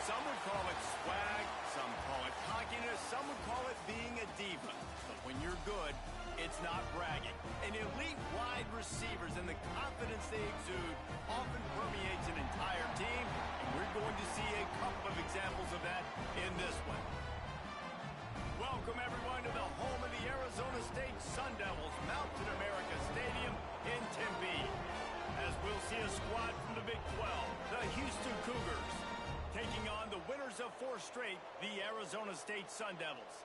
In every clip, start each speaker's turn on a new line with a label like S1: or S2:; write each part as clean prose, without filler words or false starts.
S1: Some would call it swag, some call it cockiness, some would call it being a diva. But when you're good, it's not bragging. And elite wide receivers and the confidence they exude often permeates an entire team, and we're going to see a couple of examples of that in this one. Welcome, everyone, to the home of the Arizona State Sun Devils, Mountain America Stadium in Tempe. As we'll see a squad from the Big 12, the Houston Cougars, taking on the winners of 4 straight, the Arizona State Sun Devils.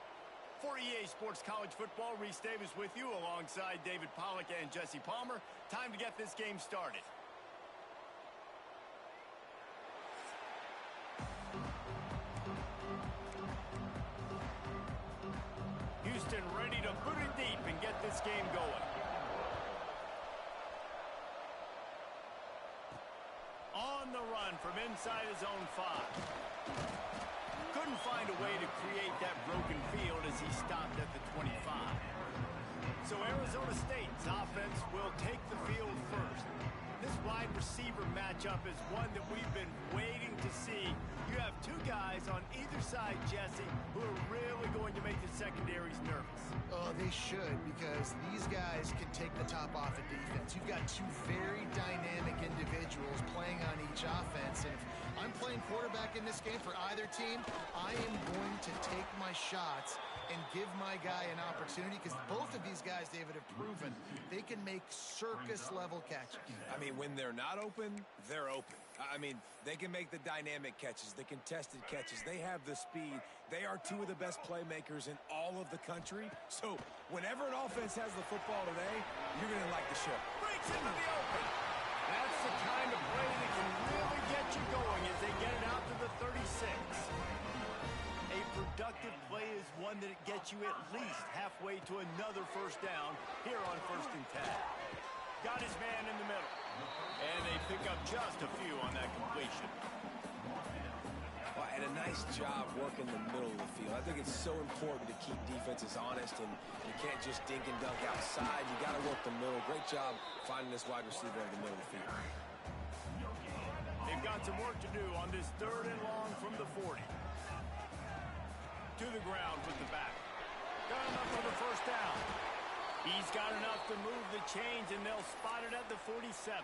S1: For EA Sports College Football, Reese Davis with you alongside David Pollack and Jesse Palmer. Time to get this game started. Houston ready to boot it deep and get this game going. On the run from inside his own 5. Couldn't find a way to create that broken field as he stopped at the 25. So Arizona State's offense will take the field first. This wide receiver matchup is one that we've been waiting to see. You have 2 guys on either side, Jesse, who are really going to make the secondaries nervous.
S2: Oh, they should, because these guys can take the top off of defense. You've got 2 very dynamic individuals playing on each offense, and if I'm playing quarterback in this game for either team, I am going to take my shots and give my guy an opportunity, because both of these guys, David, have proven they can make circus-level catches.
S3: I mean, when they're not open, they're open. I mean, they can make the dynamic catches, the contested catches. They have the speed. They are 2 of the best playmakers in all of the country. So whenever an offense has the football today, you're going to like the show.
S1: Breaks into the open. That's the kind of play that can really get you going as they get it out to the 36. A productive play is one that gets you at least halfway to another first down here on 1st and 10. Got his man in the middle. And they pick up just a few on that completion.
S3: Well, and a nice job working the middle of the field. I think it's so important to keep defenses honest, and you can't just dink and dunk outside. You got to work the middle. Great job finding this wide receiver in the middle of the field.
S1: They've got some work to do on this 3rd and long from the 40. To the ground with the back. Got him up for the first down. He's got enough to move the chains, and they'll spot it at the 47.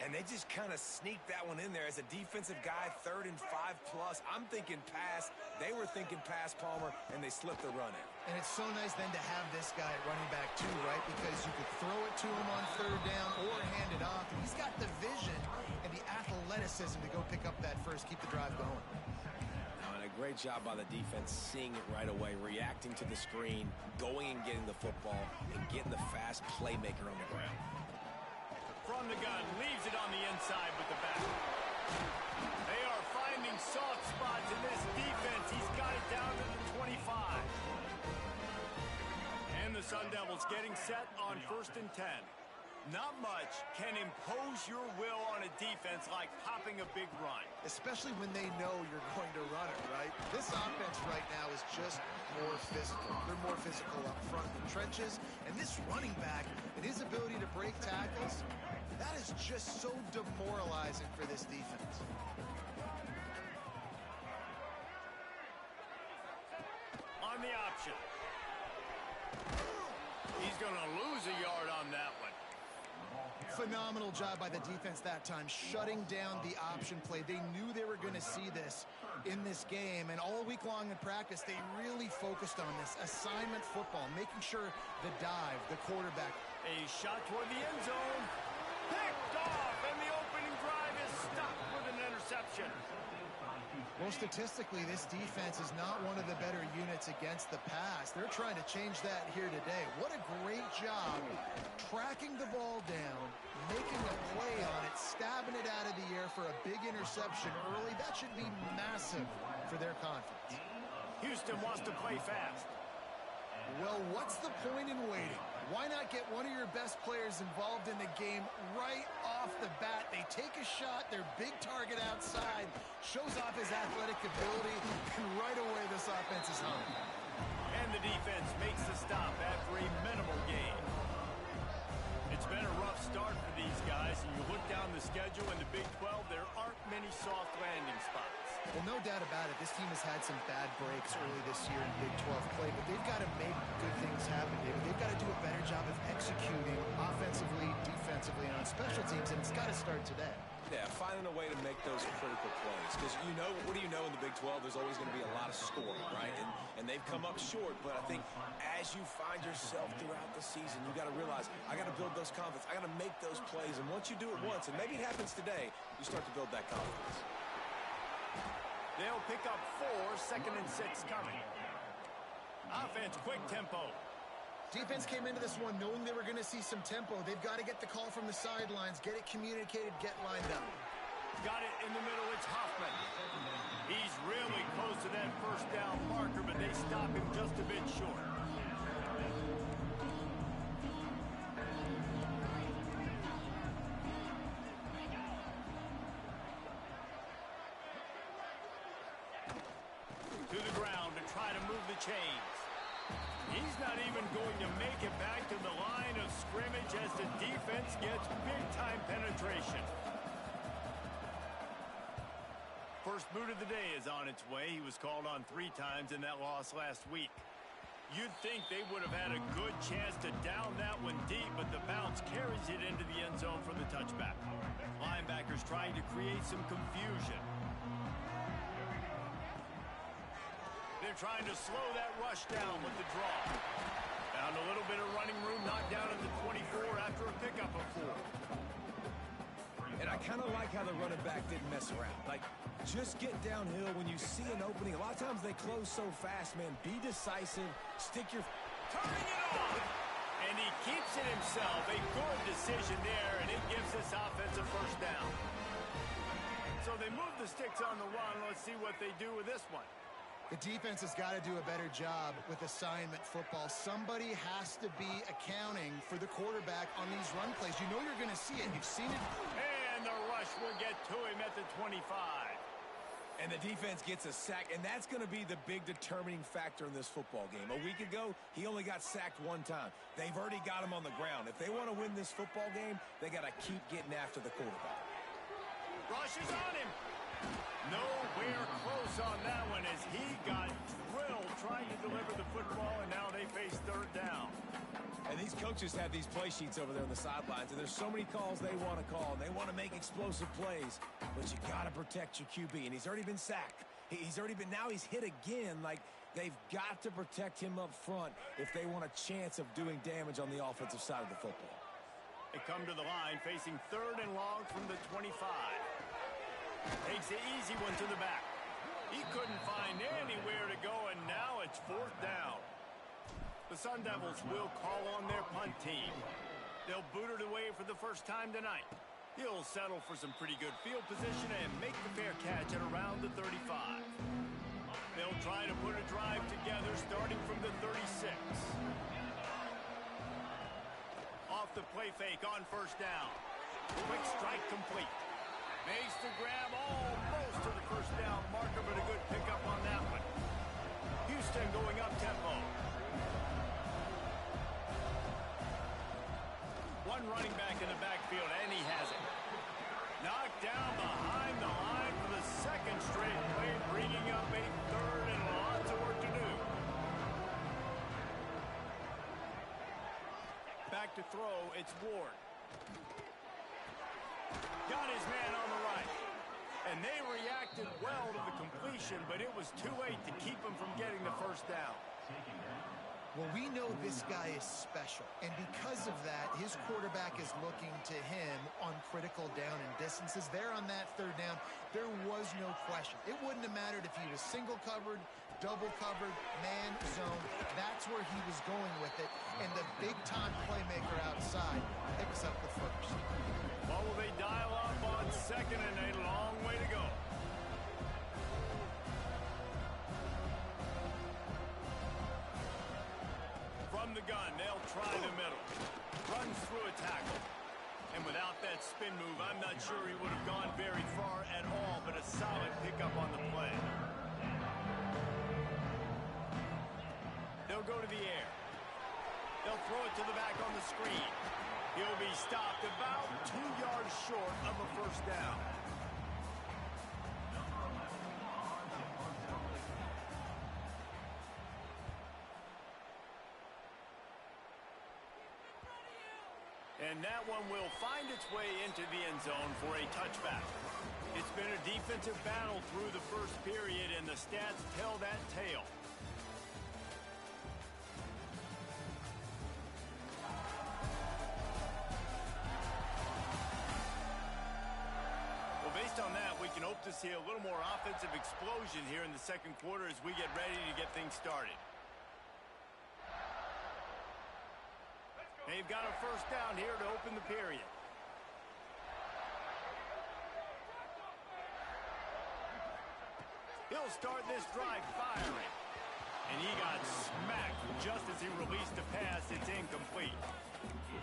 S3: And they just kind of sneaked that one in there as a defensive guy, 3rd and 5+. I'm thinking pass. They were thinking pass, Palmer, and they slipped the run in.
S2: And it's so nice then to have this guy at running back too, right? Because you could throw it to him on 3rd down or hand it off. And he's got the vision and the athleticism to go pick up that first, keep the drive going.
S3: A great job by the defense seeing it right away, reacting to the screen, going and getting the football, and getting the fast playmaker on the ground.
S1: From the gun, leaves it on the inside with the back. They are finding soft spots in this defense. He's got it down to the 25. And the Sun Devils getting set on 1st and 10. Not much can impose your will on a defense like popping a big run.
S2: Especially when they know you're going to run it, right? This offense right now is just more physical. They're more physical up front in the trenches. And this running back and his ability to break tackles, that is just so demoralizing for this defense.
S1: On the option. He's going to lose a yard on that one.
S2: Phenomenal job by the defense that time, shutting down the option play. They knew they were going to see this in this game, and all week long in practice, they really focused on this assignment football, making sure the dive, the quarterback.
S1: A shot toward the end zone. Picked off, and the opening drive is stopped with an interception.
S2: Well, statistically, this defense is not one of the better units against the pass. They're trying to change that here today. What a great job tracking the ball down, making a play on it, stabbing it out of the air for a big interception early. That should be massive for their confidence.
S1: Houston wants to play fast.
S2: Well, what's the point in waiting? Why not get one of your best players involved in the game right off the bat? They take a shot, their big target outside, shows off his athletic ability, and right away this offense is home.
S1: And the defense makes the stop after a minimal gain. It's been a rough start for these guys, and you look down the schedule in the Big 12, there aren't many soft landing spots.
S2: Well, no doubt about it. This team has had some bad breaks early this year in Big 12 play, but they've got to make good things happen, David. They've got to do a better job of executing offensively, defensively, and on special teams, and it's got to start today.
S3: Yeah, finding a way to make those critical plays. Because what do you know in the Big 12? There's always going to be a lot of scoring, right? And they've come up short, but I think as you find yourself throughout the season, you got to realize, I got to build those confidence. I got to make those plays, and once you do it once, and maybe it happens today, you start to build that confidence.
S1: They'll pick up 4, 2nd and 6 coming. Offense, quick tempo.
S2: Defense came into this one knowing they were going to see some tempo. They've got to get the call from the sidelines, get it communicated, get lined up.
S1: Got it in the middle, it's Hoffman. He's really close to that first down marker, but they stop him just a bit short. To the ground to try to move the chains. He's not even going to make it back to the line of scrimmage as the defense gets big-time penetration. First boot of the day is on its way. He was called on 3 times in that loss last week. You'd think they would have had a good chance to down that one deep, but the bounce carries it into the end zone for the touchback. Linebackers trying to create some confusion. They're trying to slow that rush down with the draw. Found a little bit of running room, knocked down at the 24 after a pickup of 4.
S3: And I kind of like how the running back didn't mess around. Like, just get downhill when you see an opening. A lot of times they close so fast, man. Be decisive. Stick your...
S1: Turning it on! And he keeps it himself. A good decision there, and it gives this offense a first down. So they move the sticks on the run. Let's see what they do with this one.
S2: The defense has got to do a better job with assignment football. Somebody has to be accounting for the quarterback on these run plays. You know you're going to see it. You've seen it.
S1: And the rush will get to him at the 25.
S3: And the defense gets a sack, and that's going to be the big determining factor in this football game. A week ago, he only got sacked 1 time. They've already got him on the ground. If they want to win this football game, they got to keep getting after the quarterback.
S1: Rush is on him. Nowhere close on that one as he got drilled trying to deliver the football, and now they face 3rd down.
S3: And these coaches have these play sheets over there on the sidelines, and there's so many calls they want to call. They want to make explosive plays, but you got to protect your QB, and he's already been sacked. Now he's hit again. Like, they've got to protect him up front if they want a chance of doing damage on the offensive side of the football.
S1: They come to the line facing 3rd and long from the 25. Takes the easy one to the back. He couldn't find anywhere to go, and now it's 4th down. The Sun Devils will call on their punt team. They'll boot it away for the first time tonight. He'll settle for some pretty good field position and make the fair catch at around the 35. They'll try to put a drive together starting from the 36. Off the play fake on 1st down. Quick strike complete. Makes the grab almost to the 1st down marker, but a good pickup on that one. Houston going up tempo. One running back in the backfield, and he has it. Knocked down behind the line for the 2nd straight play, bringing up a 3rd and lots of work to do. Back to throw, it's Ward. Got his man on the right. And they reacted well to the completion, but it was too late to keep him from getting the 1st down.
S2: Well, we know this guy is special, and because of that, his quarterback is looking to him on critical down and distances. There on that 3rd down, there was no question. It wouldn't have mattered if he was single covered, double covered, man zone. That's where he was going with it, and the big-time playmaker outside picks up the first.
S1: Well, will they dial up on 2nd and a long way to go? From the gun, they'll try the middle. Runs through a tackle. And without that spin move, I'm not sure he would have gone very far at all, but a solid pickup on the play. They'll go to the air. They'll throw it to the back on the screen. He'll be stopped about 2 yards short of a 1st down. And that one will find its way into the end zone for a touchback. It's been a defensive battle through the first period, and the stats tell that tale. Well, based on that, we can hope to see a little more offensive explosion here in the second quarter as we get ready to get things started. They've got a first down here to open the period. He'll start this drive firing. And he got smacked just as he released the pass. It's incomplete.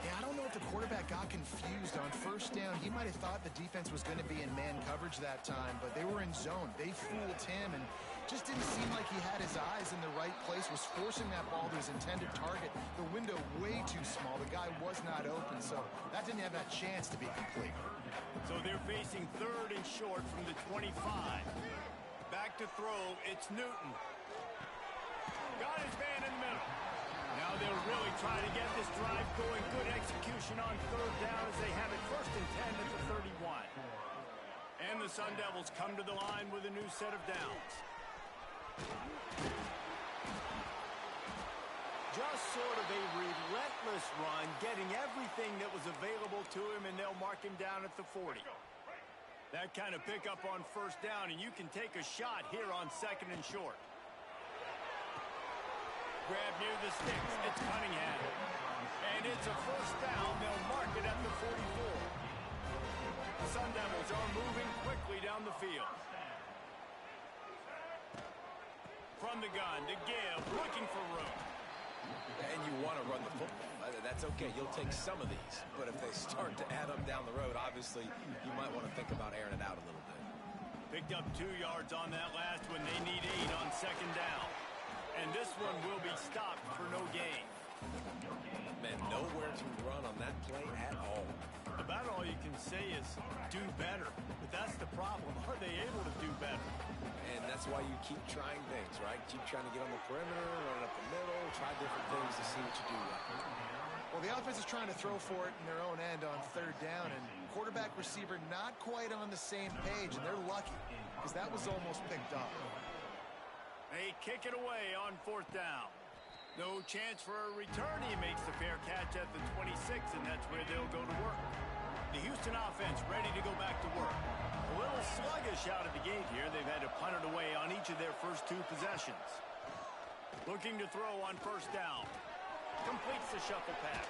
S2: Yeah, I don't know if the quarterback got confused on first down. He might have thought the defense was going to be in man coverage that time, but they were in zone. They fooled him and just didn't seem like he had his eyes in the right place, was forcing that ball to his intended target. The window way too small. The guy was not open, so that didn't have that chance to be complete.
S1: So they're facing third and short from the 25. Back to throw, it's Newton. Got his man in the middle. Now they'll really try to get this drive going. Good execution on third down as they have it first and 10 at the 31. And the Sun Devils come to the line with a new set of downs. Just sort of a relentless run, getting everything that was available to him, and they'll mark him down at the 40. That kind of pickup on first down, and you can take a shot here on second and short. Grab near the sticks. It's Cunningham. And it's a first down. They'll mark it at the 44. The Sun Devils are moving quickly down the field. From the gun to give, looking for room.
S3: And you want to run the football. That's okay. You'll take some of these. But if they start to add them down the road, obviously, you might want to think about airing it out a little bit.
S1: Picked up 2 yards on that last one. They need 8 on second down. And this one will be stopped for no gain.
S3: Man, nowhere to run on that play at all.
S1: About all you can say is do better. But that's the problem. Are they able to do better?
S3: And that's why you keep trying things, right? Keep trying to get on the perimeter, run up the middle, try different things to see what you do.
S2: Well, the offense is trying to throw for it in their own end on third down, and quarterback receiver not quite on the same page, and they're lucky because that was almost picked up.
S1: They kick it away on fourth down. No chance for a return. He makes the fair catch at the 26, and that's where they'll go to work. The Houston offense ready to go back to work. A little sluggish out of the gate here. They've had to punt it away on each of their first 2 possessions. Looking to throw on first down. Completes the shuffle pass.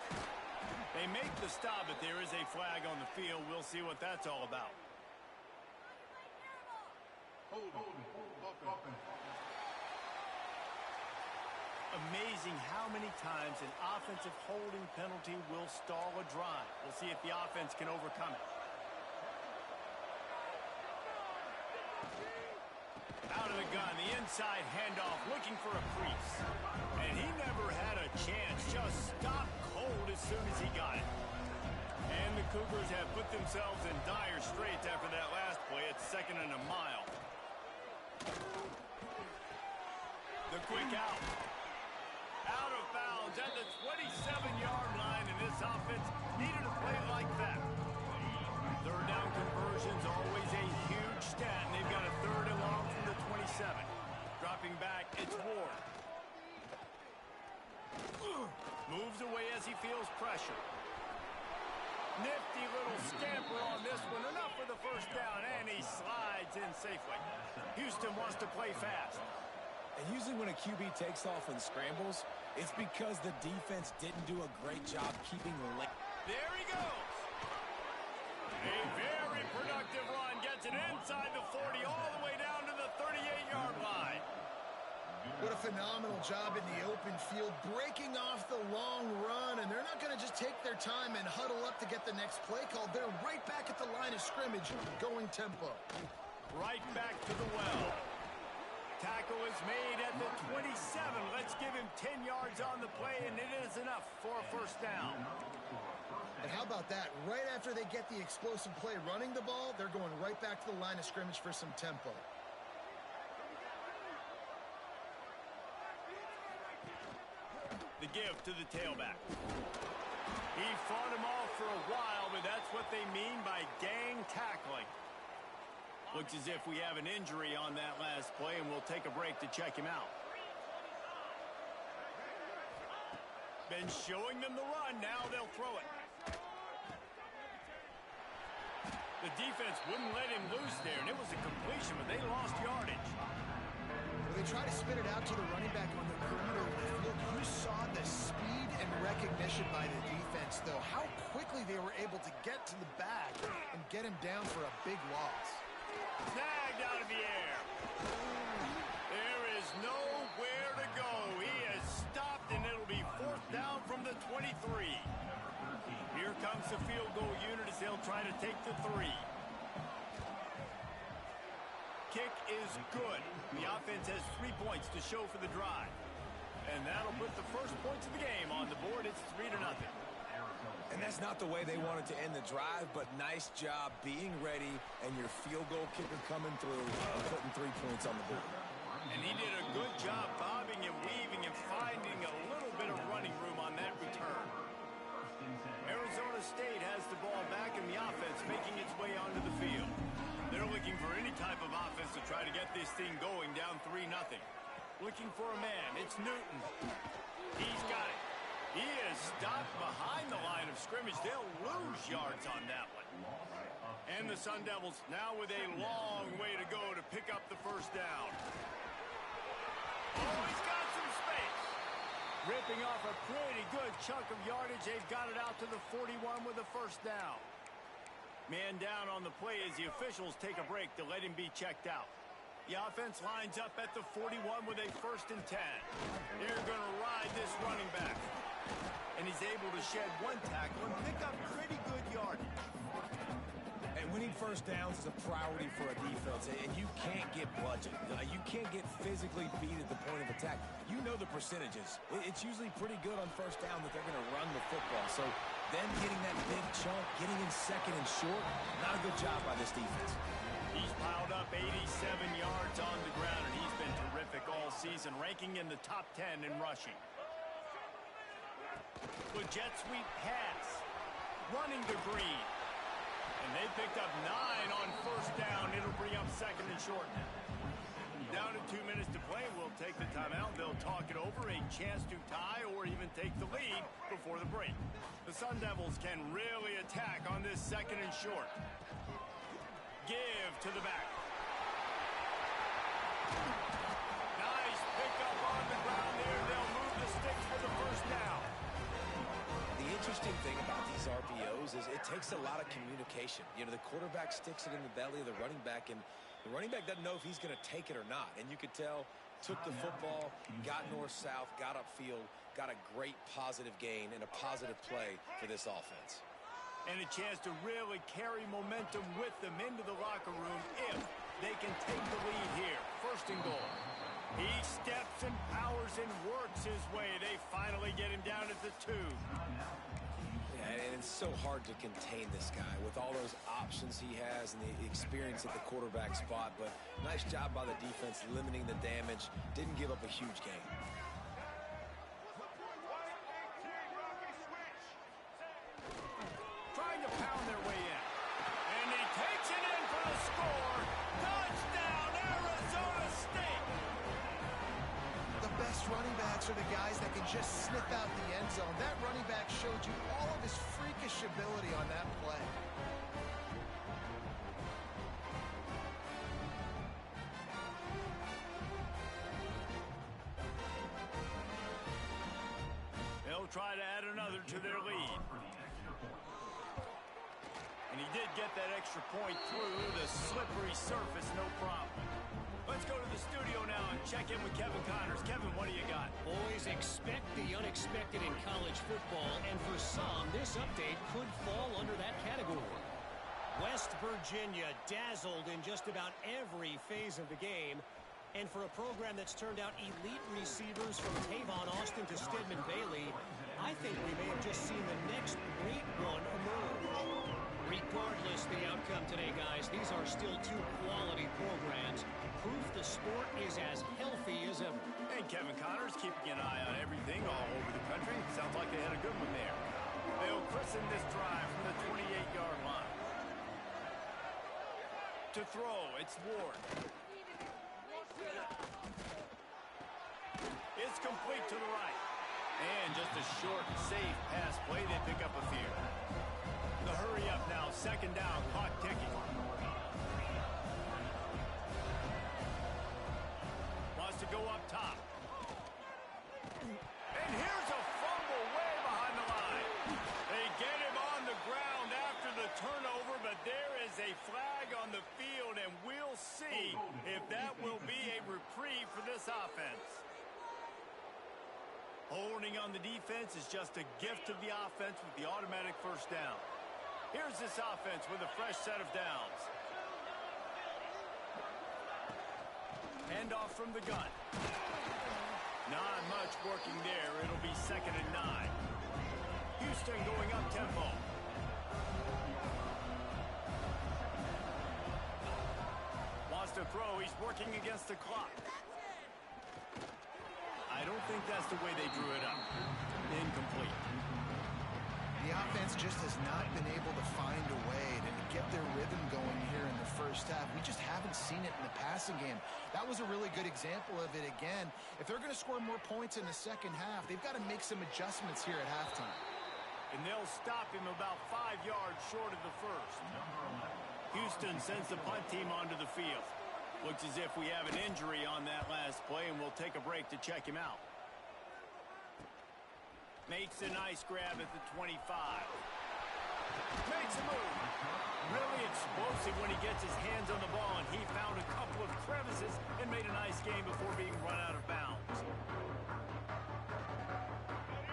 S1: They make the stop, but there is a flag on the field. We'll see what that's all about. Amazing how many times an offensive holding penalty will stall a drive. We'll see if the offense can overcome it. Out of the gun, the inside handoff, looking for a crease. And he never had a chance, just stopped cold as soon as he got it. And the Cougars have put themselves in dire straits after that last play. It's second and a mile. The quick out. Out of bounds at the 27-yard line, and this offense needed a play like that. Third down conversions, always a huge stat, and they've got a third and long from the 27. Dropping back, it's Ward. Moves away as he feels pressure. Nifty little scamper on this one. Enough for the first down, and he slides in safely. Houston wants to play fast.
S3: And usually when a QB takes off and scrambles, it's because the defense didn't do a great job keeping the lane.
S1: There he goes. A very productive run. Gets it inside the 40 all the way down to the 38-yard line.
S2: What a phenomenal job in the open field, breaking off the long run, and they're not going to just take their time and huddle up to get the next play called. They're right back at the line of scrimmage, going tempo.
S1: Right back to the well. Tackle is made at the 27. Let's give him 10 yards on the play, and it is enough for a first down.
S2: And how about that? Right after they get the explosive play running the ball, they're going right back to the line of scrimmage for some tempo.
S1: The give to the tailback. He fought him off for a while, but that's what they mean by gang tackling. Looks as if we have an injury on that last play, and we'll take a break to check him out. Been showing them the run. Now they'll throw it. The defense wouldn't let him loose there, and it was a completion, but they lost yardage.
S2: Well, they try to spit it out to the running back on the perimeter. Look, you saw the speed and recognition by the defense, though. How quickly they were able to get to the back and get him down for a big loss.
S1: Snagged out of the air. There is nowhere to go. He has stopped, and it'll be fourth down from the 23. Here comes the field goal unit as they'll try to take the 3. Kick is good. The offense has 3 points to show for the drive. And that'll put the first points of the game on the board. It's 3-0.
S3: And that's not the way they wanted to end the drive, but nice job being ready and your field goal kicker coming through and putting 3 points on the board.
S1: And he did a good job bobbing and weaving and finding a little bit of running room on that return. Arizona State has the ball back in the offense making its way onto the field. They're looking for any type of offense to try to get this thing going, down 3-0. Looking for a man. It's Newton. He's got it. He is stopped behind the line of scrimmage. They'll lose yards on that one. And the Sun Devils now with a long way to go to pick up the first down. Oh, he's got some space. Ripping off a pretty good chunk of yardage. They've got it out to the 41 with a first down. Man down on the play as the officials take a break to let him be checked out. The offense lines up at the 41 with a 1st and 10. They're going to ride this running back. And he's able to shed 1 tackle and pick up pretty good yardage.
S3: And winning first downs is a priority for a defense, and you can't get bludgeoned. You can't get physically beat at the point of attack. You know the percentages. It's usually pretty good on first down that they're going to run the football. So them getting that big chunk, getting in 2nd and short, not a good job by this defense.
S1: He's piled up 87 yards on the ground, and he's been terrific all season, ranking in the top 10 in rushing. The jet sweep pass. Running to Green. And they picked up 9 on first down. It'll bring up 2nd and short now. Down to 2 minutes to play. We'll take the timeout. They'll talk it over. A chance to tie or even take the lead before the break. The Sun Devils can really attack on this 2nd and short. Give to the back. Nice pickup on the ground there. They'll move the sticks for the first down.
S3: The interesting thing about these RPOs is it takes a lot of communication. You know, the quarterback sticks it in the belly of the running back, and the running back doesn't know if he's going to take it or not. And you could tell, took the football, got north-south, got upfield, got a great positive gain and a positive play for this offense.
S1: And a chance to really carry momentum with them into the locker room if they can take the lead here. 1st and goal. He steps and powers and works his way. They finally get him down at the 2.
S3: Yeah, and it's so hard to contain this guy with all those options he has and the experience at the quarterback spot. But nice job by the defense limiting the damage. Didn't give up a huge gain.
S1: Trying to pound their way in. And he takes it in for the score. Touchdown, Arizona State.
S2: The best running backs are the guys that can just sniff out the end zone. That running back showed you all of his freakish ability on that play.
S1: They'll try to add another to their lead. And he did get that extra point through the slippery surface, no problem. Let's go to the studio now and check in with Kevin Connors. Kevin, what do you got?
S4: Boys, expect the unexpected in college football, and for some, this update could fall under that category. West Virginia dazzled in just about every phase of the game, and for a program that's turned out elite receivers from Tavon Austin to Stedman Bailey, I think we may have just seen the next great one emerge. Regardless the outcome today, guys, these are still 2 quality programs. Proof the sport is as healthy as ever.
S1: And Kevin Connors keeping an eye on everything all over the country. Sounds like they had a good one there. They'll christen this drive from the 28-yard line. To throw, it's Ward. It's complete to the right. And just a short, safe pass play. They pick up a few. The hurry up now. Second down. Clock ticking. Wants to go up top. And here's a fumble way behind the line. They get him on the ground after the turnover, but there is a flag on the field, and we'll see if that will be a reprieve for this offense. Holding on the defense is just a gift to the offense with the automatic first down. Here's this offense with a fresh set of downs. Handoff from the gun. Not much working there. It'll be 2nd and 9. Houston going up tempo. Wants to throw. He's working against the clock. I don't think that's the way they drew it up. Incomplete.
S2: The offense just has not been able to find a way to get their rhythm going here in the first half. We just haven't seen it in the passing game. That was a really good example of it again. If they're going to score more points in the second half, they've got to make some adjustments here at halftime.
S1: And they'll stop him about 5 yards short of the first. Houston sends the punt team onto the field. Looks as if we have an injury on that last play, and we'll take a break to check him out. Makes a nice grab at the 25. Makes a move. Really explosive when he gets his hands on the ball, and he found a couple of crevices and made a nice game before being run out of bounds.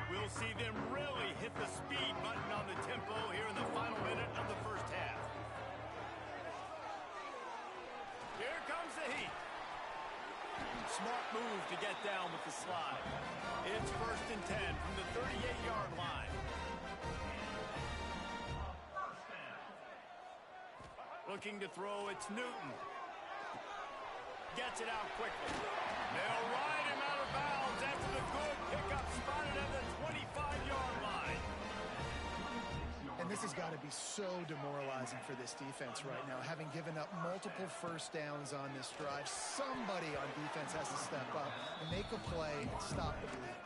S1: We'll see them really hit the speed button on the tempo here in the final minute of the first half. Here comes the heat. Smart move to get down with the slide. It's 1st and 10 from the 38-yard line. Looking to throw, it's Newton. Gets it out quickly. They'll ride him out of bounds after the good pickup spotted at the 25-yard line.
S2: And this has got to be so demoralizing for this defense right now. Having given up multiple first downs on this drive, somebody on defense has to step up and make a play and stop the bleed.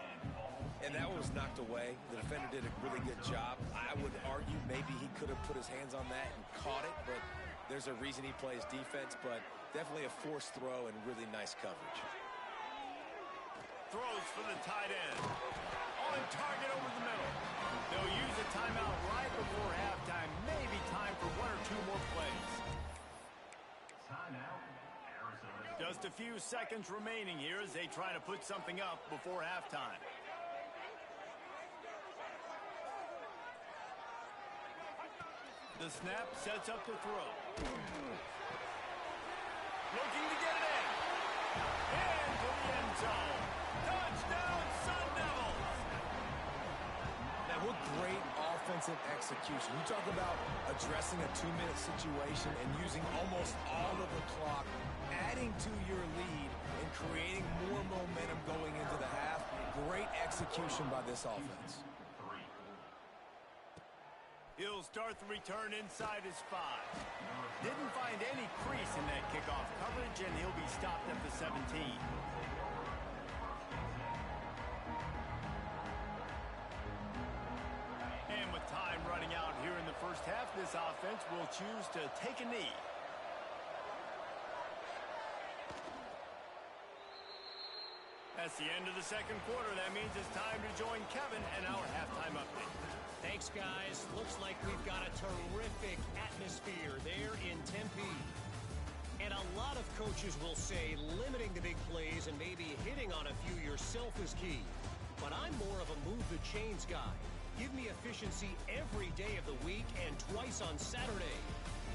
S3: And that was knocked away. The defender did a really good job. I would argue maybe he could have put his hands on that and caught it, but there's a reason he plays defense, but definitely a forced throw and really nice coverage.
S1: Throws for the tight end. On target over the middle. They'll use a timeout right before halftime. Maybe time for 1 or 2 more plays. Just a few seconds remaining here as they try to put something up before halftime. The snap sets up the throw. Looking to get it in. Into the end zone. Touchdown, Sun Devils!
S3: Now, what great offensive execution. You talk about addressing a 2-minute situation and using almost all of the clock, adding to your lead and creating more momentum going into the half. Great execution by this offense.
S1: He'll start the return inside his 5. Didn't find any crease in that kickoff coverage, and he'll be stopped at the 17. And with time running out here in the first half, this offense will choose to take a knee. That's the end of the second quarter. That means it's time to join Kevin and our halftime update.
S4: Thanks, guys. Looks like we've got a terrific atmosphere there in Tempe. And a lot of coaches will say limiting the big plays and maybe hitting on a few yourself is key. But I'm more of a move the chains guy. Give me efficiency every day of the week and twice on Saturday.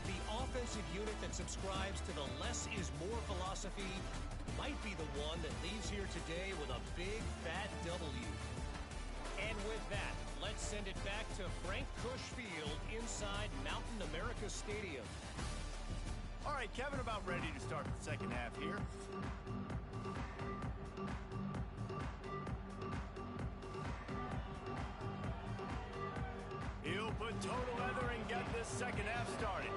S4: The offensive unit that subscribes to the less is more philosophy might be the one that leaves here today with a big fat W. And with that, let's send it back to Frank Cush Field inside Mountain America Stadium.
S1: All right, Kevin, about ready to start the second half here. put total leather and get this second half started.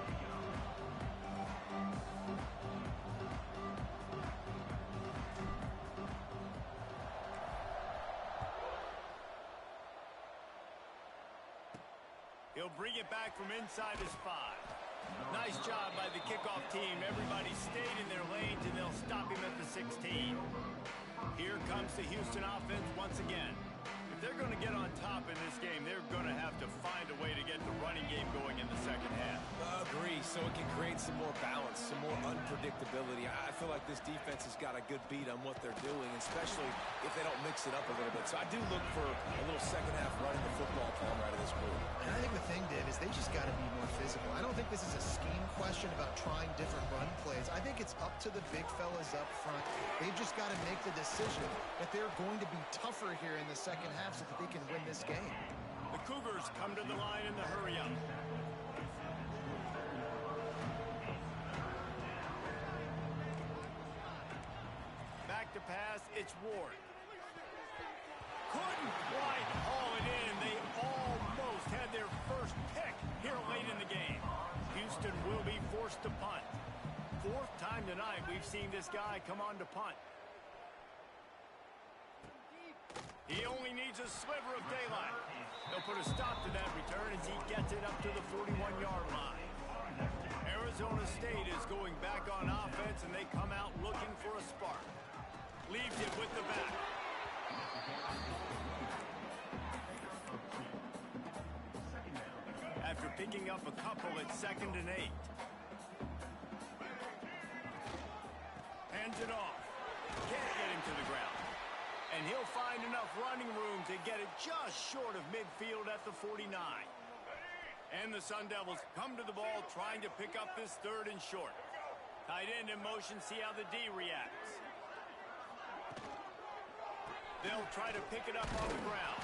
S1: He'll bring it back from inside his 5. Nice job by the kickoff team. Everybody stayed in their lanes, and they'll stop him at the 16. Here comes the Houston offense once again. If they're going to get on top in this game, they're going to have to find a way to get the running game going in the second half.
S3: Agree, so it can create some more balance, some more unpredictability. I feel like this defense has got a good beat on what they're doing, especially if they don't mix it up a little bit. So I do look for a little second half running the football palm right of this group.
S2: And I think the thing, Dave, is they just got to be more physical. I don't think this is a scheme question about trying different run plays. I think it's up to the big fellas up front. They've just got to make the decision that they're going to be tougher here in the second half so that they can win this game.
S1: The Cougars come to the line in the hurry-up. Back to pass, it's Ward. Couldn't quite haul it in. They almost had their first pick here late in the game. Houston will be forced to punt. 4th time tonight we've seen this guy come on to punt. He only needs a sliver of daylight. They'll put a stop to that return as he gets it up to the 41-yard line. Arizona State is going back on offense, and they come out looking for a spark. Leaves it with the back. After picking up a couple at 2nd and 8. Hands it off. Can't get him to the ground. And he'll find enough running room to get it just short of midfield at the 49. And the Sun Devils come to the ball trying to pick up this 3rd and short. Tight end in motion, see how the D reacts. They'll try to pick it up on the ground.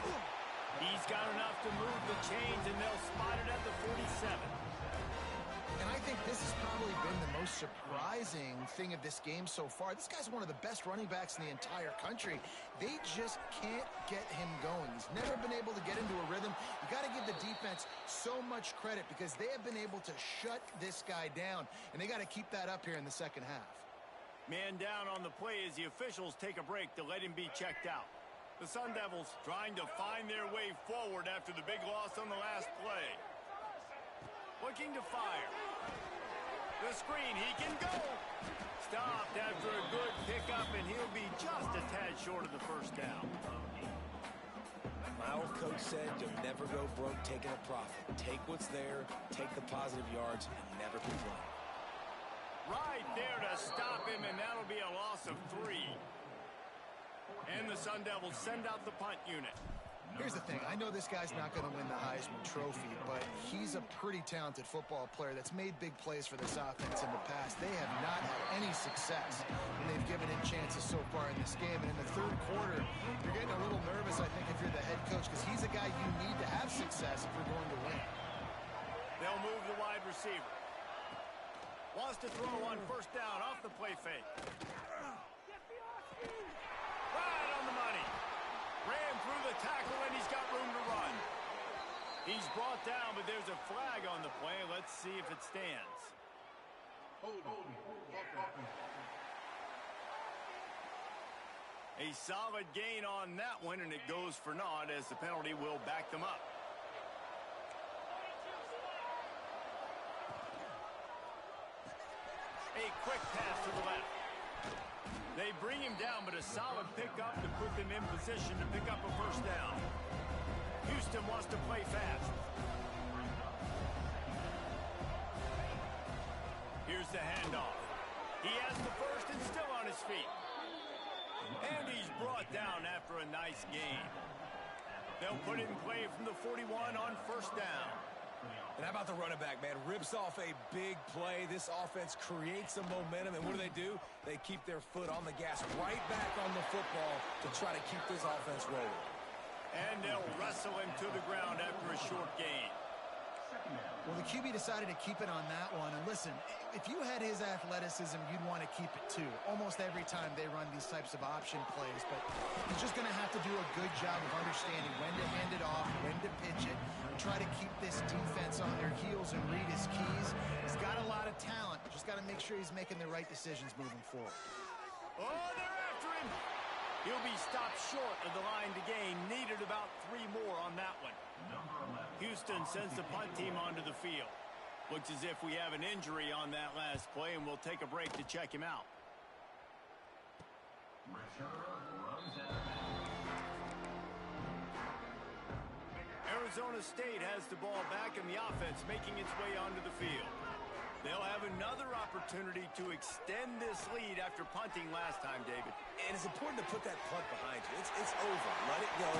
S1: He's got enough to move the chains, and they'll spot it at the 47.
S2: And I think this has probably been the most surprising thing of this game so far. This guy's one of the best running backs in the entire country. They just can't get him going. He's never been able to get into a rhythm. You got to give the defense so much credit because they have been able to shut this guy down, and they got to keep that up here in the second half.
S1: Man down on the play as the officials take a break to let him be checked out. The Sun Devils trying to find their way forward after the big loss on the last play. Looking to fire. The screen, he can go. Stopped after a good pickup, and he'll be just a tad short of the first down.
S3: My old coach said you'll never go broke taking a profit. Take what's there, take the positive yards, and never complain.
S1: Right there to stop him, and that'll be a loss of 3. And the Sun Devils send out the punt unit.
S2: Here's the thing. I know this guy's not going to win the Heisman Trophy, but he's a pretty talented football player that's made big plays for this offense in the past. They have not had any success when they've given him chances so far in this game. And in the 3rd quarter, you're getting a little nervous, I think, if you're the head coach, because he's a guy you need to have success if you're going to win.
S1: They'll move the wide receiver. Wants to throw on 1st down off the play fake. Right on the money. Ran through the tackle, and he's got room to run. He's brought down, but there's a flag on the play. Let's see if it stands. A solid gain on that one, and it goes for naught as the penalty will back them up. A quick pass to the left. They bring him down, but a solid pickup to put them in position to pick up a 1st down. Houston wants to play fast. Here's the handoff. He has the 1st and still on his feet. And he's brought down after a nice gain. They'll put it in play from the 41 on 1st down.
S3: And how about the running back, man? Rips off a big play. This offense creates some momentum, and what do? They keep their foot on the gas, right back on the football to try to keep this offense rolling.
S1: And they'll wrestle him to the ground after a short gain.
S2: Well, the QB decided to keep it on that one. And listen, if you had his athleticism, you'd want to keep it too. Almost every time they run these types of option plays. But he's just going to have to do a good job of understanding when to hand it off, when to pitch it, and try to keep this defense on their heels and read his keys. He's got a lot of talent. Just got to make sure he's making the right decisions moving forward.
S1: Oh, they're after him. He'll be stopped short of the line to gain. Needed about 3 more on that one. Houston sends the punt team onto the field. Looks as if we have an injury on that last play, and we'll take a break to check him out. Arizona State has the ball back, and the offense making its way onto the field. They'll have another opportunity to extend this lead after punting last time, David.
S3: And it's important to put that punt behind you. It's over. Let it go.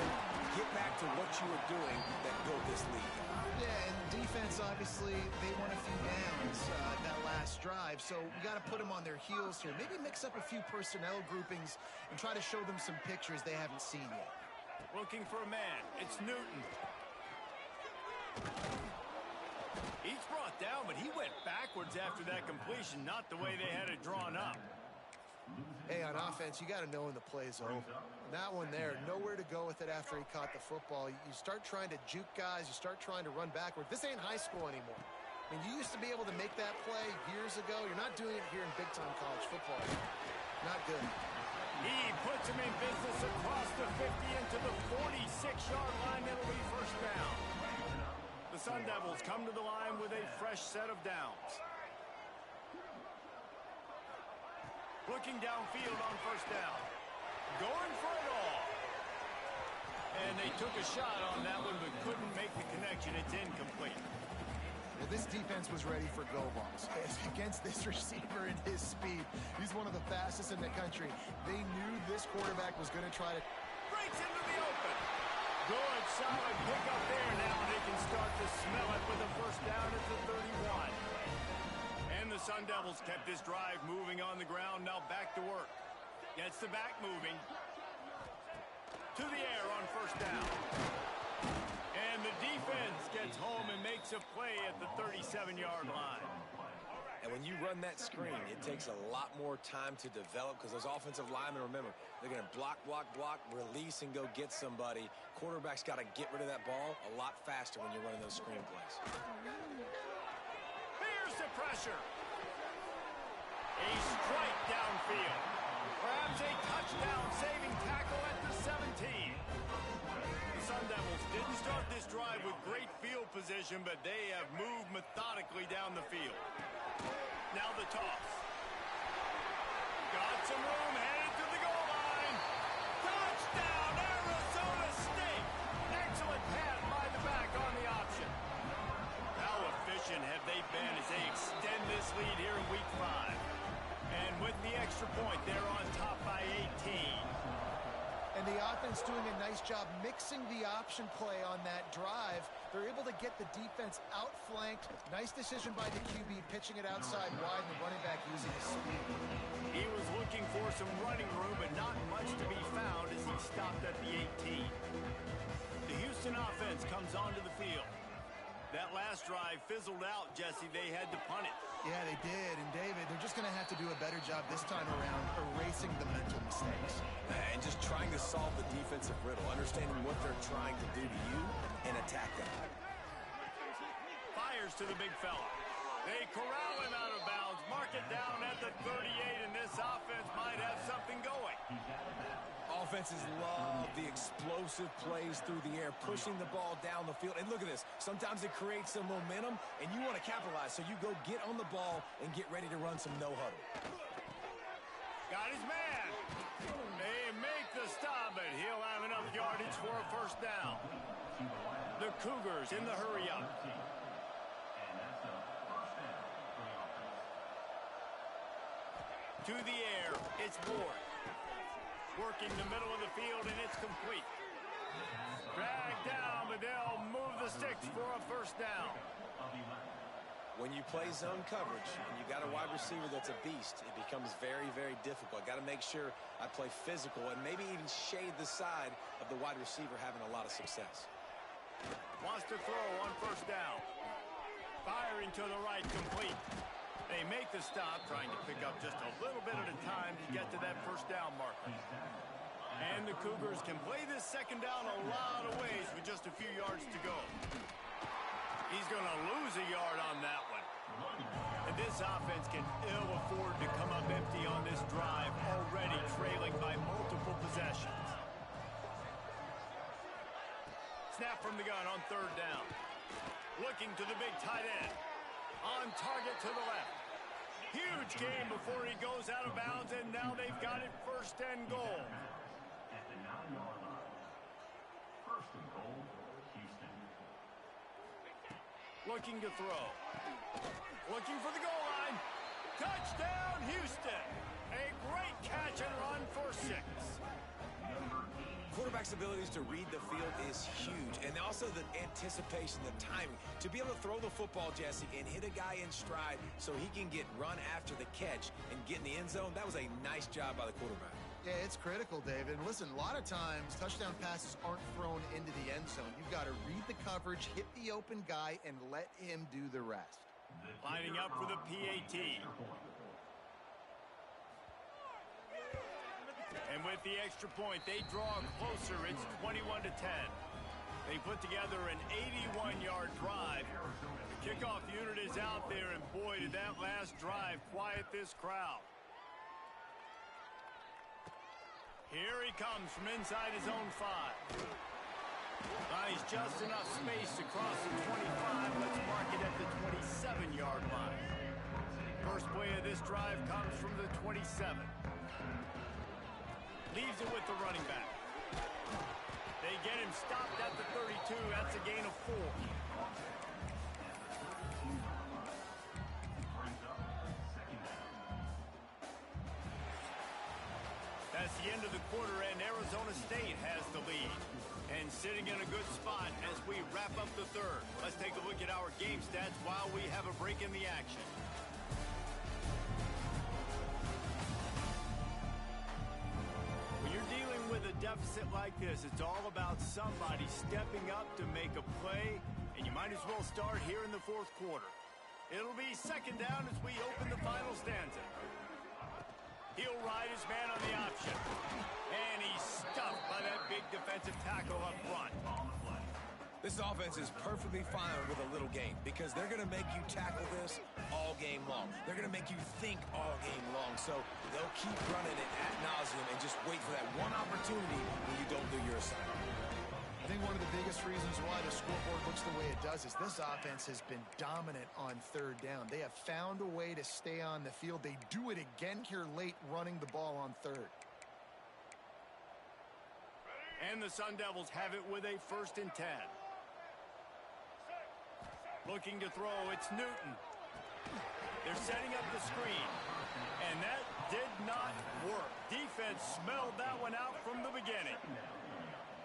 S3: Get back to what you were doing that built this lead.
S2: Yeah, and defense, obviously, they won a few downs that last drive, so we got to put them on their heels here. Maybe mix up a few personnel groupings and try to show them some pictures they haven't seen yet.
S1: Looking for a man. It's Newton. He's brought down, but he went backwards after that completion, not the way they had it drawn up.
S2: Hey, on offense, you got to know when the play's over. That one there, nowhere to go with it after he caught the football. You start trying to juke guys. You start trying to run backward. This ain't high school anymore. I mean, you used to be able to make that play years ago. You're not doing it here in big-time college football. Not good.
S1: He puts him in business across the 50 into the 46-yard line. That'll be first down. The Sun Devils come to the line with a fresh set of downs. Looking downfield on first down. Going for it all. And they took a shot on that one but couldn't make the connection. It's incomplete.
S2: Well, this defense was ready for go balls. Against this receiver and his speed, he's one of the fastest in the country. They knew this quarterback was going to try to...
S1: Breaks into the open. Good, solid pickup there. Now they can start to smell it with a first down at the 31. And the Sun Devils kept this drive moving on the ground. Now back to work. Gets the back moving. To the air on first down. And the defense gets home and makes a play at the 37-yard line.
S3: And when you run that screen, it takes a lot more time to develop because those offensive linemen, remember, they're going to block, release, and go get somebody. Quarterback's got to get rid of that ball a lot faster when you're running those screen plays.
S1: Here's the pressure. A strike downfield. Grabs a touchdown-saving tackle at the 17. The Sun Devils didn't start this drive with great field position, but they have moved methodically down the field. Now the toss. Got some room, headed to the goal line. Touchdown, Arizona State. Excellent pass by the back on the option. How efficient have they been as they extend this lead here in week 5? And with the extra point, they're on top by 18.
S2: And the offense doing a nice job mixing the option play on that drive. They're able to get the defense outflanked. Nice decision by the QB, pitching it outside wide, and the running back using his speed.
S1: He was looking for some running room, but not much to be found as he stopped at the 18. The Houston offense comes onto the field. That last drive fizzled out, Jesse. They had to punt it.
S2: Yeah, they did. And, David, they're just going to have to do a better job this time around erasing the mental mistakes.
S3: And just trying to solve the defensive riddle, understanding what they're trying to do to you, and attack them.
S1: Fires to the big fella. They corral him out of bounds. Mark it down at the 38, and this offense might have something going.
S3: Offenses love the explosive plays through the air, pushing the ball down the field. And look at this. Sometimes it creates some momentum, and you want to capitalize. So you go get on the ball and get ready to run some no-huddle.
S1: Got his man. They make the stop, but he'll have enough yardage for a first down. The Cougars in the hurry-up. To the air, it's Ward. Working the middle of the field, and it's complete. Dragged down, but they'll move the sticks for a first down.
S3: When you play zone coverage and you got a wide receiver that's a beast, it becomes very, very difficult. Got to make sure I play physical and maybe even shade the side of the wide receiver having a lot of success.
S1: Wants to throw on first down. Firing to the right, complete. They make the stop, trying to pick up just a little bit at a time to get to that first down marker. And the Cougars can play this second down a lot of ways with just a few yards to go. He's going to lose a yard on that one. And this offense can ill afford to come up empty on this drive, already trailing by multiple possessions. Snap from the gun on third down. Looking to the big tight end. On target to the left. Huge game before he goes out of bounds, and now they've got it first and goal. Looking to throw. Looking for the goal line. Touchdown, Houston. A great catch and run for 6.
S3: Quarterback's abilities to read the field is huge, and also the anticipation, the timing. To be able to throw the football, Jesse, and hit a guy in stride so he can get run after the catch and get in the end zone, that was a nice job by the quarterback.
S2: Yeah, it's critical, David. And listen, a lot of times, touchdown passes aren't thrown into the end zone. You've got to read the coverage, hit the open guy, and let him do the rest.
S1: Lining up for the PAT. And with the extra point, they draw closer. It's 21-10. They put together an 81-yard drive. The kickoff unit is out there, and boy, did that last drive quiet this crowd. Here he comes from inside his own 5. He's just enough space to cross the 25. Let's mark it at the 27-yard line. First play of this drive comes from the 27. Leaves it with the running back. They get him stopped at the 32. That's a gain of 4. That's the end of the quarter, and Arizona State has the lead. And sitting in a good spot as we wrap up the third. Let's take a look at our game stats while we have a break in the action. When you're dealing with a deficit like this, it's all about somebody stepping up to make a play, and you might as well start here in the fourth quarter. It'll be second down as we open the final stanza. He'll ride his man on the option. And he's stuffed by that big defensive tackle up front.
S3: This offense is perfectly fine with a little game because they're going to make you tackle this all game long. They're going to make you think all game long. So they'll keep running it ad nauseum and just wait for that one opportunity when you don't do your assignment.
S2: I think one of the biggest reasons why the scoreboard looks the way it does is this offense has been dominant on third down. They have found a way to stay on the field. They do it again here late, running the ball on third.
S1: And the Sun Devils have it with a 1st and 10. Looking to throw, it's Newton. They're setting up the screen. And that did not work. Defense smelled that one out from the beginning.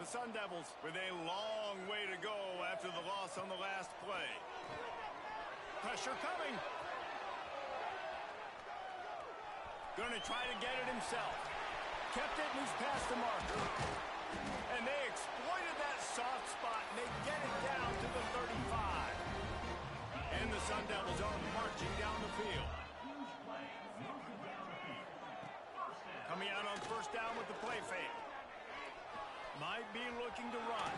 S1: The Sun Devils with a long way to go after the loss on the last play. Pressure coming. Gonna try to get it himself. Kept it and he's past the marker. And they exploited that soft spot and they get it down to the 35. And the Sun Devils are marching down the field. Coming out on first down with the play fake. Might be looking to run.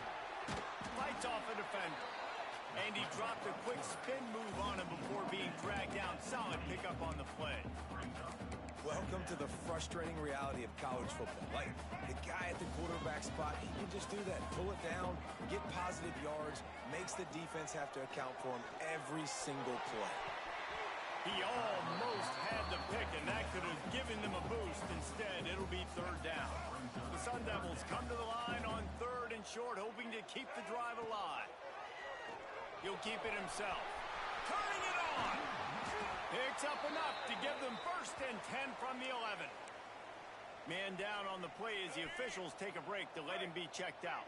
S1: Fights off a defender. And he dropped a quick spin move on him before being dragged down. Solid pickup on the play.
S3: Welcome to the frustrating reality of college football. Like, the guy at the quarterback spot, he can just do that. Pull it down, get positive yards, makes the defense have to account for him every single play.
S1: He almost had the pick, and that could have given them a boost. Instead, it'll be third down. The Sun Devils come to the line on 3rd and short, hoping to keep the drive alive. He'll keep it himself. Turning it on! Picks up enough to give them 1st and 10 from the 11. Man down on the play as the officials take a break to let him be checked out.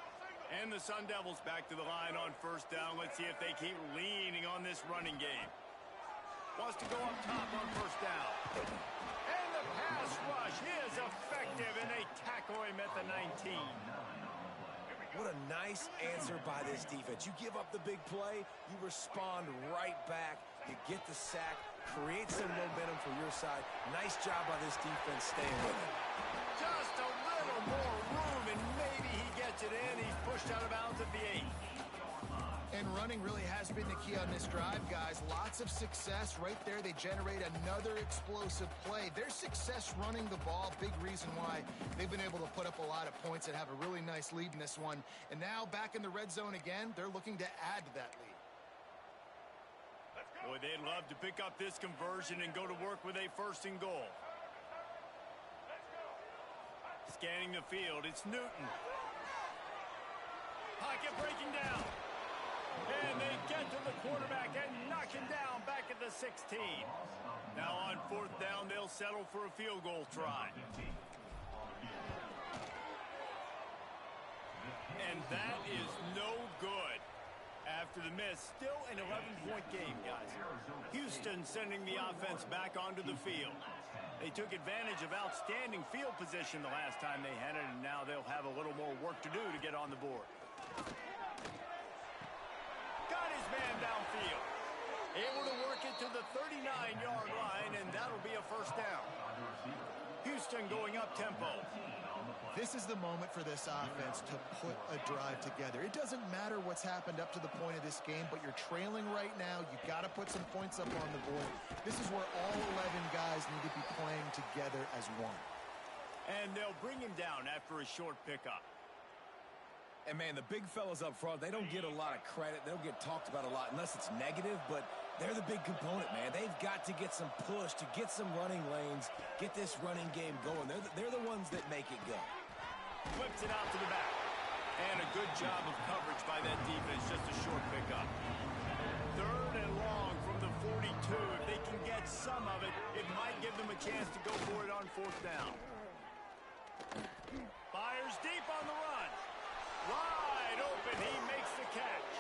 S1: And the Sun Devils back to the line on 1st down. Let's see if they keep leaning on this running game. Wants to go up top on 1st down. And the pass rush is effective, and they tackle him at the 19.
S3: What a nice answer by this defense. You give up the big play, you respond right back, you get the sack, create some momentum for your side. Nice job by this defense staying with it.
S1: Just a little more room, and maybe he gets it in. He's pushed out of bounds at the 8.
S2: And running really has been the key on this drive, guys. Lots of success right there. They generate another explosive play. Their success running the ball, big reason why they've been able to put up a lot of points and have a really nice lead in this one. And now back in the red zone again, they're looking to add to that lead.
S1: Boy, they'd love to pick up this conversion and go to work with a 1st and goal. Scanning the field, it's Newton. Pocket breaking down. And they get to the quarterback and knock him down back at the 16. Now on 4th down, they'll settle for a field goal try. And that is no good. After the miss, still an 11-point game, guys. Houston sending the offense back onto the field. They took advantage of outstanding field position the last time they had it, and now they'll have a little more work to do to get on the board. Got his man downfield. Able to work it to the 39-yard line, and that'll be a 1st down. Houston going up tempo.
S2: This is the moment for this offense to put a drive together. It doesn't matter what's happened up to the point of this game, but you're trailing right now. You've got to put some points up on the board. This is where all 11 guys need to be playing together as one.
S1: And they'll bring him down after a short pickup.
S3: And, man, the big fellas up front, they don't get a lot of credit. They don't get talked about a lot unless it's negative, but they're the big component, man. They've got to get some push, to get some running lanes, get this running game going. They're the ones that make it go.
S1: Flips it out to the back. And a good job of coverage by that defense, just a short pickup. 3rd and long from the 42. If they can get some of it, it might give them a chance to go for it on 4th down. Fires deep on the run. Wide open, he makes the catch.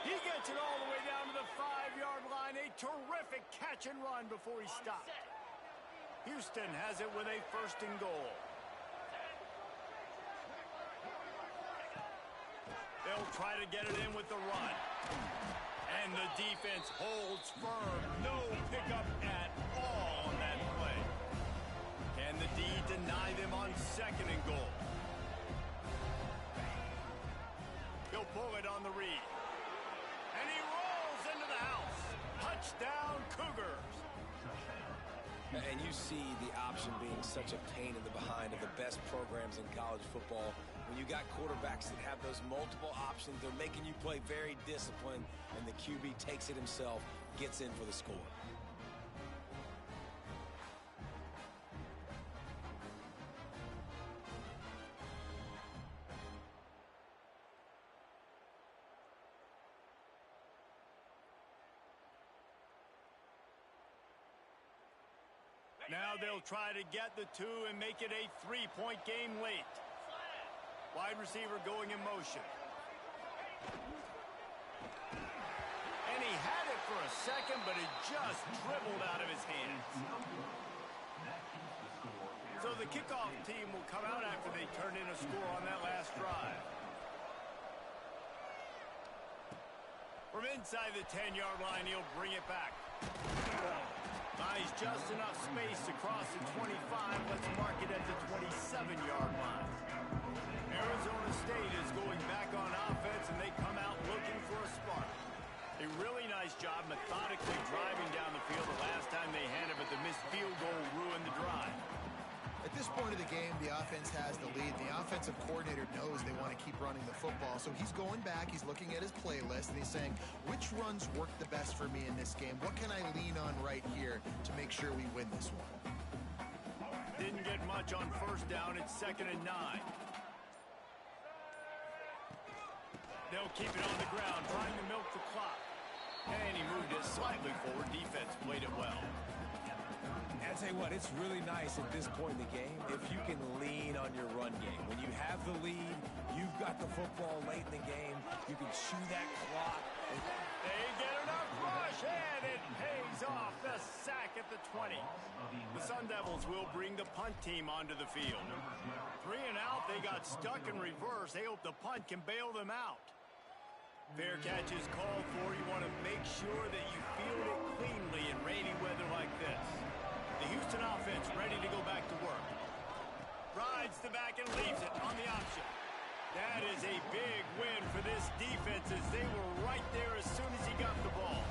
S1: He gets it all the way down to the 5-yard line. A terrific catch and run before he stopped. Houston has it with a 1st and goal. They'll try to get it in with the run. And the defense holds firm. No pickup at all on that play. Can the D deny them on 2nd and goal? He'll pull it on the read. And he rolls into the house. Touchdown, Cougars.
S3: And you see the option being such a pain in the behind of the best programs in college football. When you got quarterbacks that have those multiple options, they're making you play very disciplined, and the QB takes it himself, gets in for the score.
S1: Now they'll try to get the 2 and make it a 3-point game late. Wide receiver going in motion. And he had it for a second, but it just dribbled out of his hands. So the kickoff team will come out after they turn in a score on that last drive. From inside the 10-yard line, he'll bring it back. Buys just enough space across the 25. Let's mark it at the 27-yard line. Arizona State is going back on offense, and they come out looking for a spark. A really nice job methodically driving down the field the last time they had it, but the missed field goal ruined the drive.
S2: At this point of the game, the offense has the lead. The offensive coordinator knows they want to keep running the football. So he's going back, he's looking at his playlist, and he's saying, which runs work the best for me in this game? What can I lean on right here to make sure we win this one?
S1: Didn't get much on 1st down. It's 2nd and 9. They'll keep it on the ground, trying to milk the clock. And he moved it slightly forward. Defense played it well.
S3: I'll tell you what, it's really nice at this point in the game if you can lean on your run game. When you have the lead, you've got the football late in the game, you can chew that clock,
S1: They get enough rush, and it pays off. The sack at the 20. The Sun Devils will bring the punt team onto the field. 3 and out, they got stuck in reverse. They hope the punt can bail them out. Fair catch is called for. You want to make sure that you field it cleanly in rainy weather like this. The Houston offense ready to go back to work. Rides the back and leaves it on the option. That is a big win for this defense as they were right there as soon as he got the ball.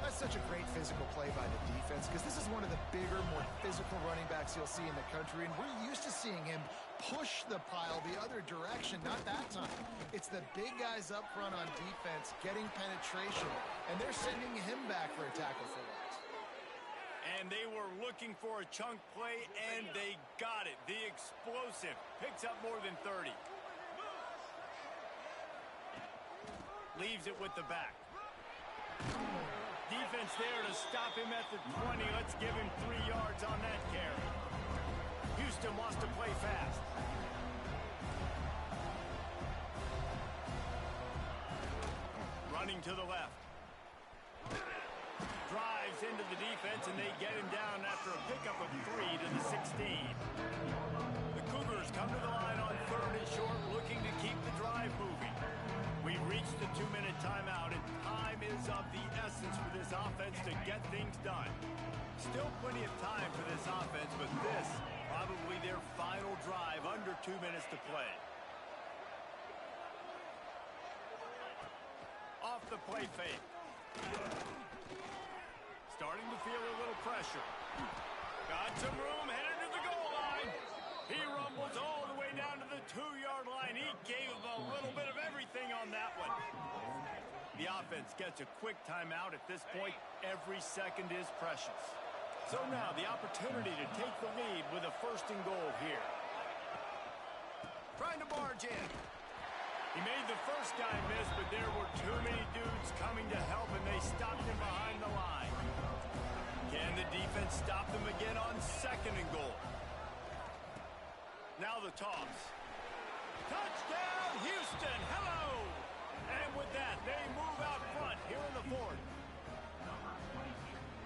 S2: That's such a great physical play by the defense because this is one of the bigger, more physical running backs you'll see in the country, and we're used to seeing him push the pile the other direction. Not that time. It's the big guys up front on defense getting penetration, and they're sending him back for a tackle for loss.
S1: And they were looking for a chunk play, and they got it. The explosive picks up more than 30. Leaves it with the back. Defense there to stop him at the 20. Let's give him 3 yards on that carry. Houston wants to play fast. Running to the left. Drives into the defense, and they get him down after a pickup of 3 to the 16. The Cougars come to the line on 3rd and short, looking to keep the drive moving. We've reached the 2-minute timeout, and time is of the essence for this offense to get things done. Still plenty of time for this offense, but this probably their final drive, under 2 minutes to play. Off the play fake. Starting to feel a little pressure. Got some room, headed to the goal line. He rumbles all the way down to the 2-yard line. He gave him a little bit of everything on that one. The offense gets a quick timeout. At this point, every second is precious. So now the opportunity to take the lead with a 1st and goal here. Trying to barge in. He made the first guy miss, but there were too many dudes coming to help, and they stopped him behind the line. Can the defense stop them again on 2nd and goal? Now the toss. Touchdown, Houston! Hello! And with that, they move out front here in the 4th.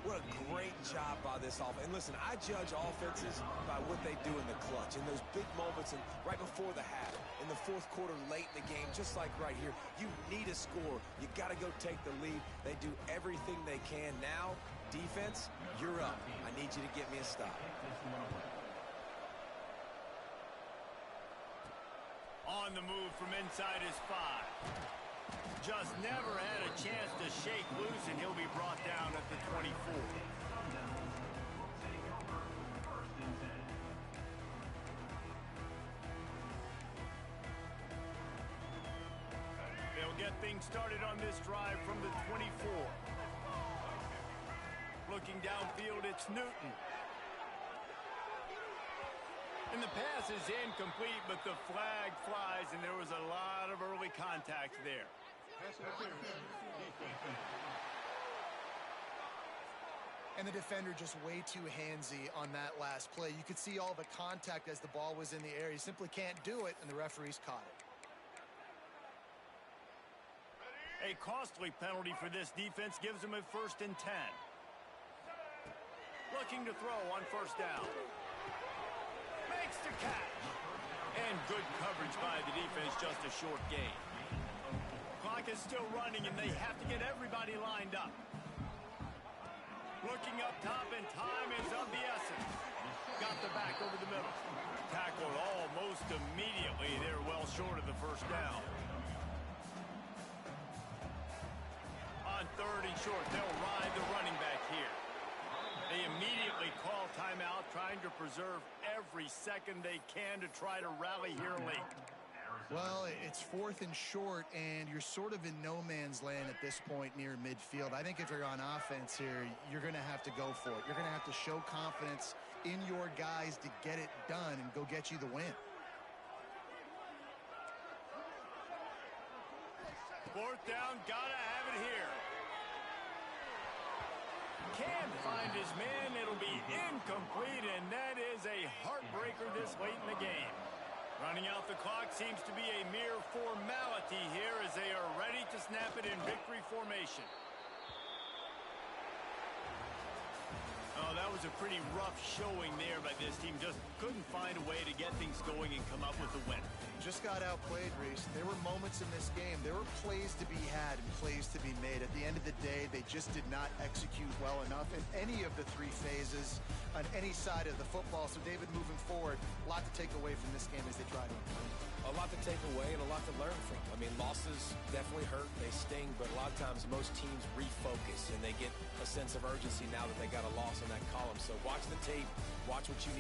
S3: What a great job by this offense. And listen, I judge offenses by what they do in the clutch, in those big moments and right before the half, in the 4th quarter, late in the game, just like right here. You need a score. You got to go take the lead. They do everything they can. Now, defense, you're up. I need you to get me a stop.
S1: On the move from inside his 5. Just never had a chance to shake loose, and he'll be brought down at the 24. They'll get things started on this drive from the 24. Looking downfield, it's Newton. And the pass is incomplete, but the flag flies, and there was a lot of early contact there.
S2: And the defender just way too handsy on that last play. You could see all the contact as the ball was in the air. He simply can't do it, and the referees caught it.
S1: A costly penalty for this defense gives them a 1st and 10. Looking to throw on 1st down. Makes the catch. And good coverage by the defense, just a short gain. Clock is still running, and they have to get everybody lined up. Looking up top, and time is of the essence. Got the back over the middle. Tackled almost immediately. They're well short of the 1st down. On 3rd and short, they'll ride the running back here. They immediately call timeout, trying to preserve every second they can to try to rally here late.
S2: Well, it's 4th and short, and you're sort of in no man's land at this point near midfield. I think if you're on offense here, you're going to have to go for it. You're going to have to show confidence in your guys to get it done and go get you the win.
S1: 4th down, gotta have it here. Can't find his man. It'll be incomplete, and that is a heartbreaker this late in the game. Running out the clock seems to be a mere formality here as they are ready to snap it in victory formation. Oh, that was a pretty rough showing there by this team. Just couldn't find a way to get things going and come up with a win.
S2: Just got outplayed, Reese. There were moments in this game. There were plays to be had and plays to be made. At the end of the day, they just did not execute well enough in any of the three phases on any side of the football. So, David, moving forward, a lot to take away from this game as they try to improve.
S3: A lot to take away and a lot to learn from. I mean, losses definitely hurt. They sting, but a lot of times most teams refocus and they get a sense of urgency now that they got a loss in that column. So watch the tape, watch what you need.